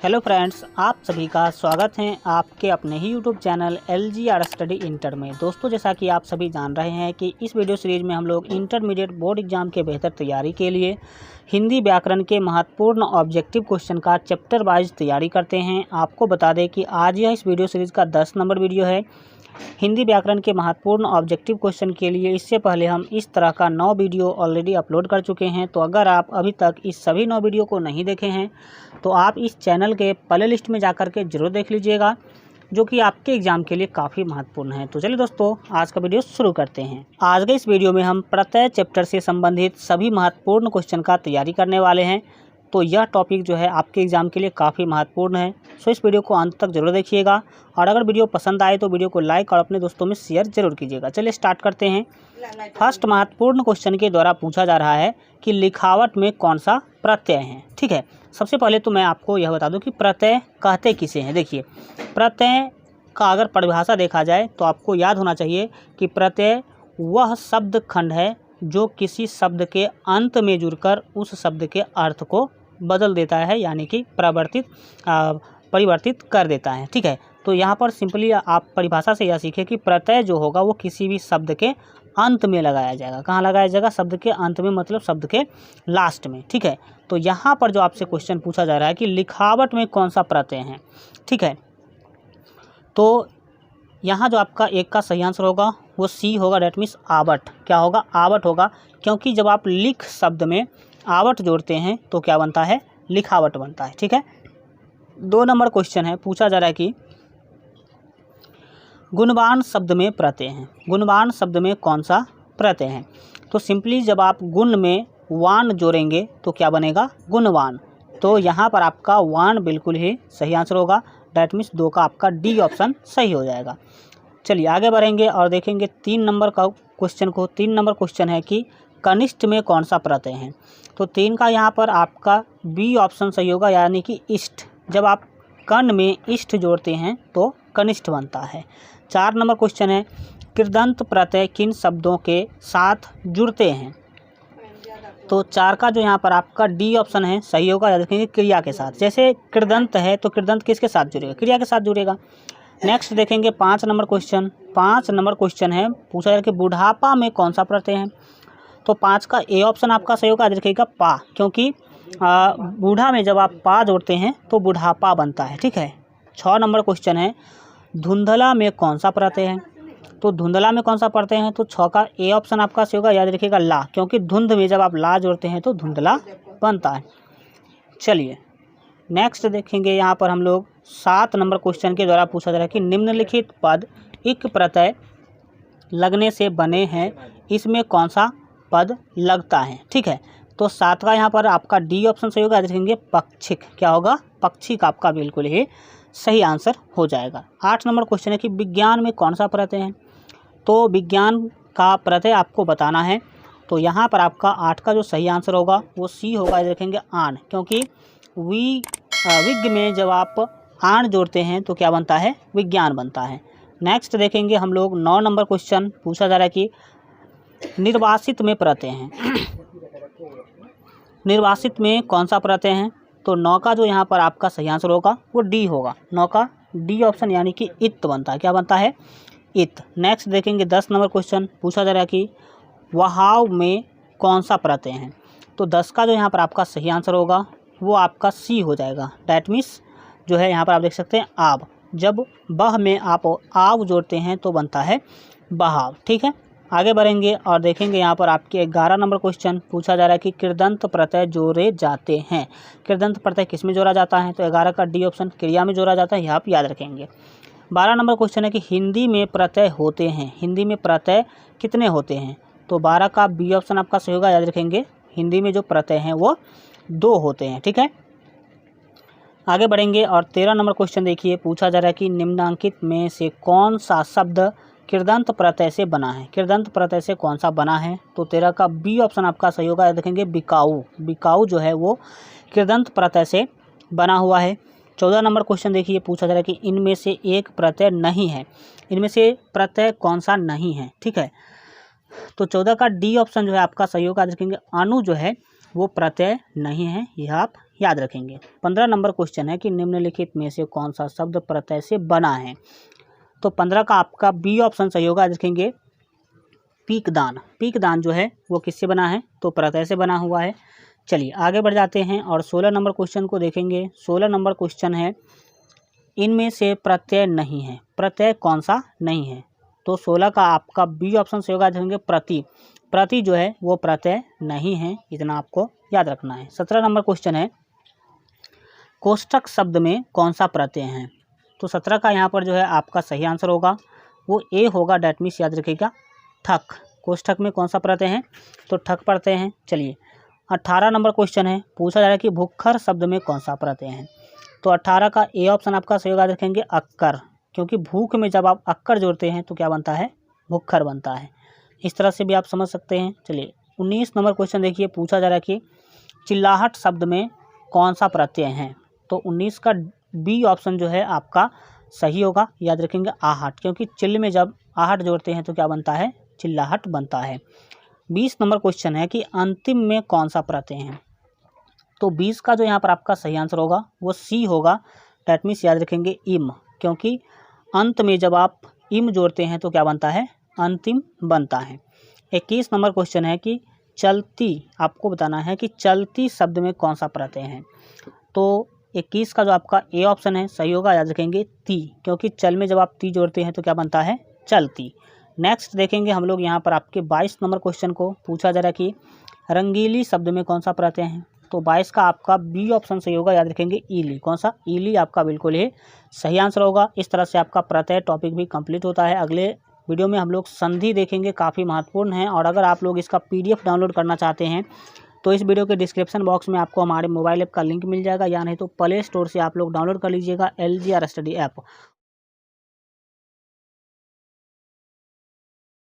Hello friends, आप सभी का स्वागत है आपके अपने ही YouTube channel LGR study inter में। दोस्तों, जैसा कि आप सभी जान रहे हैं कि इस वीडियो सीरीज़ में हम लोग इंटरमीडिएट बोर्ड एग्जाम के बेहतर तैयारी के लिए हिंदी व्याकरण के महत्वपूर्ण ऑब्जेक्टिव क्वेश्चन का चैप्टर वाइज तैयारी करते हैं। आपको बता दें कि आज यह इस वीडियो सीरीज़ का 10 नंबर वीडियो है हिंदी व्याकरण के महत्वपूर्ण ऑब्जेक्टिव क्वेश्चन के लिए। इससे पहले हम इस तरह का 9 वीडियो ऑलरेडी अपलोड कर चुके हैं, तो अगर आप अभी तक इस सभी 9 वीडियो को नहीं देखे हैं तो आप इस चैनल के प्ले लिस्ट में जाकर के जरूर देख लीजिएगा, जो कि आपके एग्जाम के लिए काफ़ी महत्वपूर्ण है। तो चलिए दोस्तों, आज का वीडियो शुरू करते हैं। आज के इस वीडियो में हम प्रत्यय चैप्टर से संबंधित सभी महत्वपूर्ण क्वेश्चन का तैयारी करने वाले हैं। तो यह टॉपिक जो है आपके एग्जाम के लिए काफ़ी महत्वपूर्ण है, सो इस वीडियो को अंत तक जरूर देखिएगा। और अगर वीडियो पसंद आए तो वीडियो को लाइक और अपने दोस्तों में शेयर जरूर कीजिएगा। चलिए स्टार्ट करते हैं। फर्स्ट महत्वपूर्ण क्वेश्चन के द्वारा पूछा जा रहा है कि लिखावट में कौन सा प्रत्यय है। ठीक है, सबसे पहले तो मैं आपको यह बता दूं कि प्रत्यय कहते किसे हैं। देखिए, प्रत्यय का अगर परिभाषा देखा जाए तो आपको याद होना चाहिए कि प्रत्यय वह शब्द खंड है जो किसी शब्द के अंत में जुड़कर उस शब्द के अर्थ को बदल देता है, यानी कि परिवर्तित कर देता है। ठीक है, तो यहाँ पर सिंपली आप परिभाषा से यह सीखें कि प्रत्यय जो होगा वो किसी भी शब्द के अंत में लगाया जाएगा। कहाँ लगाया जाएगा? शब्द के अंत में, मतलब शब्द के लास्ट में। ठीक है, तो यहाँ पर जो आपसे क्वेश्चन पूछा जा रहा है कि लिखावट में कौन सा प्रत्यय है। ठीक है, तो यहाँ जो आपका एक का सही आंसर होगा वो सी होगा, डेट मीन्स आवट। क्या होगा? आवट होगा, क्योंकि जब आप लिख शब्द में आवट जोड़ते हैं तो क्या बनता है? लिखावट बनता है। ठीक है, 2 नंबर क्वेश्चन है, पूछा जा रहा है कि गुणवान शब्द में प्रत्यय है। गुणवान शब्द में कौन सा प्रत्यय है? तो सिंपली जब आप गुण में वान जोड़ेंगे तो क्या बनेगा? गुणवान। तो यहाँ पर आपका वान बिल्कुल ही सही आंसर होगा, डैट मीन्स 2 का आपका डी ऑप्शन सही हो जाएगा। चलिए आगे बढ़ेंगे और देखेंगे 3 नंबर का क्वेश्चन को। 3 नंबर क्वेश्चन है कि कनिष्ठ में कौन सा प्रत्यय है। तो 3 का यहाँ पर आपका बी ऑप्शन सही होगा, यानी कि इष्ट। जब आप कण में इष्ट जोड़ते हैं तो कनिष्ठ बनता है। 4 नंबर क्वेश्चन है कृदंत प्रत्यय किन शब्दों के साथ जुड़ते हैं। तो 4 का जो यहाँ पर आपका डी ऑप्शन है सही होगा, याद रखेंगे क्रिया के साथ। जैसे कृदंत है तो कृदंत किसके साथ जुड़ेगा? क्रिया के साथ जुड़ेगा। नेक्स्ट देखेंगे 5 नंबर क्वेश्चन। 5 नंबर क्वेश्चन है, पूछा जा रहा है कि बुढ़ापा में कौन सा प्रत्यय है। तो 5 का ए ऑप्शन आपका सही होगा, याद रखिएगा पा, क्योंकि बूढ़ा में जब आप पा जोड़ते हैं तो बुढ़ापा बनता है। ठीक है, 6 नंबर क्वेश्चन है धुंधला में कौन सा प्रत्यय है। तो धुंधला में कौन सा प्रत्यय है? तो 6 का ए ऑप्शन आपका सही होगा, याद रखिएगा ला, क्योंकि धुंध में जब आप ला जोड़ते हैं तो धुंधला बनता है। चलिए नेक्स्ट देखेंगे, यहाँ पर हम लोग 7 नंबर क्वेश्चन के द्वारा पूछा जा रहा है कि निम्नलिखित पद इक प्रत्यय लगने से बने हैं, इसमें कौन सा पद लगता है। ठीक है, तो 7 का यहाँ पर आपका डी ऑप्शन सही होगा, याद रखेंगे पक्षिक। क्या होगा? पक्षिक आपका बिल्कुल ही सही आंसर हो जाएगा। 8 नंबर क्वेश्चन है कि विज्ञान में कौन सा प्रत्यय है। तो विज्ञान का प्रत्यय आपको बताना है। तो यहाँ पर आपका 8 का जो सही आंसर होगा वो सी होगा, याद रखेंगे आन, क्योंकि विज्ञ में जब आप आन जोड़ते हैं तो क्या बनता है? विज्ञान बनता है। नेक्स्ट देखेंगे हम लोग 9 नंबर क्वेश्चन, पूछा जा रहा है कि निर्वासित में प्रत्यय हैं। निर्वासित में कौन सा प्रत्यय है। तो 9 का जो यहाँ पर आपका सही आंसर होगा वो डी होगा। 9 का डी ऑप्शन, यानी कि इत बनता है। क्या बनता है? इत। नेक्स्ट देखेंगे 10 नंबर क्वेश्चन, पूछा जा रहा है कि वहाव में कौन सा प्रत्यय है। तो 10 का जो यहाँ पर आपका सही आंसर होगा वो आपका सी हो जाएगा, डैट मीन्स जो है यहाँ पर आप देख सकते हैं आब। जब बह में आप आव जोड़ते हैं तो बनता है बहाव। ठीक है, आगे बढ़ेंगे और देखेंगे यहाँ पर आपके 11 नंबर क्वेश्चन, पूछा जा रहा है कि कृदंत प्रत्यय जोड़े जाते हैं। कृदंत प्रत्यय किस में जोड़ा जाता है। तो 11 का डी ऑप्शन क्रिया में जोड़ा जाता है, यह आप याद रखेंगे। 12 नंबर क्वेश्चन है कि हिंदी में प्रत्यय होते हैं। हिंदी में प्रत्यय कितने होते हैं। तो 12 का बी ऑप्शन आपका सही होगा, याद रखेंगे हिंदी में जो प्रत्यय हैं वो 2 होते हैं। ठीक है, आगे बढ़ेंगे और 13 नंबर क्वेश्चन देखिए, पूछा जा रहा है कि निम्नांकित में से कौन सा शब्द कृदंत प्रत्यय से बना है। कृदंत प्रत्यय से कौन सा बना है। तो 13 का बी ऑप्शन आपका सही होगा, याद रखेंगे बिकाऊ। बिकाऊ जो है वो कृदंत प्रत्यय से बना हुआ है। 14 नंबर क्वेश्चन देखिए, पूछा जा रहा है कि इनमें से एक प्रत्यय नहीं है। इनमें से प्रत्यय कौन सा नहीं है। ठीक है, तो 14 का डी ऑप्शन जो है आपका सही होगा, याद रखेंगे अनु जो है वो प्रत्यय नहीं है, यह आप याद रखेंगे। 15 नंबर क्वेश्चन है कि निम्नलिखित में से कौन सा शब्द प्रत्यय से बना है। तो 15 का आपका बी ऑप्शन सही होगा, याद रखेंगे पीकदान। पीकदान जो है वो किससे बना है, तो प्रत्यय से बना हुआ है। चलिए आगे बढ़ जाते हैं और 16 नंबर क्वेश्चन को देखेंगे। 16 नंबर क्वेश्चन है इनमें से प्रत्यय नहीं है, प्रत्यय कौन सा नहीं है। तो 16 का आपका बी ऑप्शन से होगा, देखेंगे प्रति। प्रति जो है वो प्रत्यय नहीं है, इतना आपको याद रखना है। 17 नंबर क्वेश्चन है कोष्ठक शब्द में कौन सा प्रत्यय है। तो 17 का यहाँ पर जो है आपका सही आंसर होगा वो ए होगा, डैट मीन्स याद रखिएगा ठक। कोष्ठक में कौन सा प्रत्यय है, तो ठक प्रत्यय है। चलिए 18 नंबर क्वेश्चन है, पूछा जा रहा है कि भूखर शब्द में कौन सा प्रत्यय है। तो 18 का ए ऑप्शन आपका सही होगा, रखेंगे अक्कर, क्योंकि भूख में जब आप अक्कर जोड़ते हैं तो क्या बनता है, भुक्खर बनता है। इस तरह से भी आप समझ सकते हैं। चलिए 19 नंबर क्वेश्चन देखिए, पूछा जा रहा है कि चिल्लाहट शब्द में कौन सा प्रत्यय है। तो 19 का बी ऑप्शन जो है आपका सही होगा, याद रखेंगे आहट, क्योंकि चिल्ल में जब आहट जोड़ते हैं तो क्या बनता है, चिल्लाहट बनता है। 20 नंबर क्वेश्चन है कि अंतिम में कौन सा प्रत्यय है। तो 20 का जो यहाँ पर आपका सही आंसर होगा वो सी होगा, डैट मीन्स याद रखेंगे इम, क्योंकि अंत में जब आप इम जोड़ते हैं तो क्या बनता है, अंतिम बनता है। 21 नंबर क्वेश्चन है कि चलती, आपको बताना है कि चलती शब्द में कौन सा प्रत्यय है। तो 21 का जो आपका ए ऑप्शन है सही होगा, याद रखेंगे ती, क्योंकि चल में जब आप ती जोड़ते हैं तो क्या बनता है, चलती। नेक्स्ट देखेंगे हम लोग यहाँ पर आपके 22 नंबर क्वेश्चन को, पूछा जा रहा है कि रंगीली शब्द में कौन सा प्रत्यय है। तो 22 का आपका बी ऑप्शन सही होगा, याद रखेंगे ईली। कौन सा, ईली आपका बिल्कुल ही सही आंसर होगा। इस तरह से आपका प्रत्यय टॉपिक भी कंप्लीट होता है। अगले वीडियो में हम लोग संधि देखेंगे, काफ़ी महत्वपूर्ण है। और अगर आप लोग इसका PDF डाउनलोड करना चाहते हैं तो इस वीडियो के डिस्क्रिप्शन बॉक्स में आपको हमारे मोबाइल ऐप का लिंक मिल जाएगा, या नहीं तो प्ले स्टोर से आप लोग डाउनलोड कर लीजिएगा LGR स्टडी ऐप।